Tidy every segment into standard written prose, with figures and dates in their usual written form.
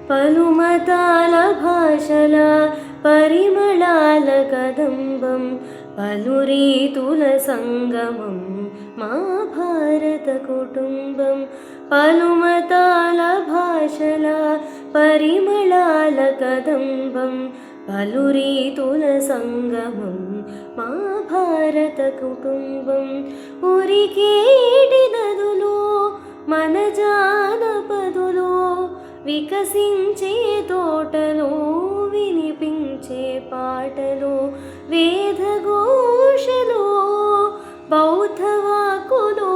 పలుమతాల భాషల పరిమళాల కదంబం పలురీతుల సంగమం మా భారత కుటుంబం. పలుమతాల భాషల పరిమళాల కదంబం పలురీతుల సంగమం మా భారత కుటుంబం. ఉరికేటి నదులో మన జానపదులో వికసించే తోటలో వినిపించే పాటలో వేదఘోషలో బౌద్ధవాకులో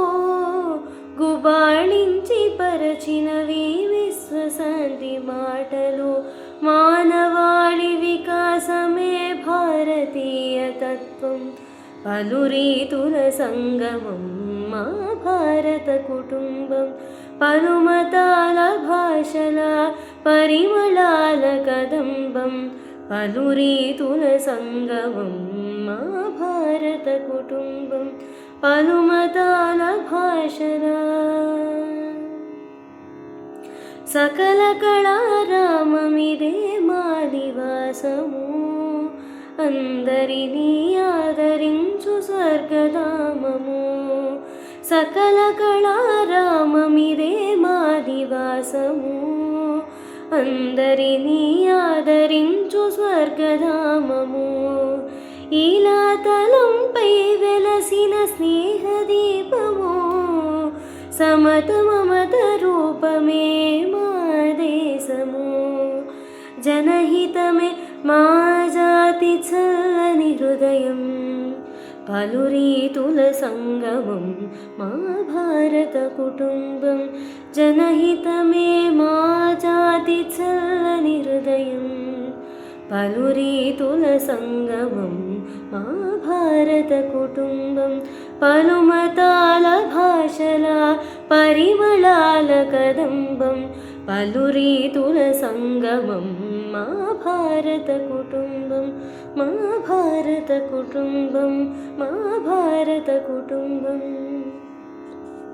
గుబాళించి పరచినవి విశ్వశాంతి మాటలు. మానవాళి వికాసమే భారతీయ తత్వం పలురీతుల సంగమం మా భారత కుటుంబం. పలుమతాల భాషల పరిమళాల కదంబం పలురీతుల సంగమం మా భారత కుటుంబం. పలుమతాల భాషల సకల కళారామమిదే మా నివాసము. అందరినీ ఆదరించు స్వర్గధామము. సకల కళారామమిదే మా నివాసము. అందరినీ ఆదరించు స్వర్గధామము. ఇలా తలంపై వెలసిన స్నేహదీపము సమత మమత రూపమే మా దేశము. జనహితమే మా జాతి చల్లని హృదయం పలురీతుల సంగమం మా భారత కుటుంబం. జనహితమే మా జాతి చల్లని హృదయం పలురీతుల సంగమం మా భారత కుటుంబం. పలుమతాల భాషల పరిమళాల కదంబం పలురీతుల సంగమం మా భారత కుటుంబం. మా భారత కుటుంబం. మా భారత కుటుంబం.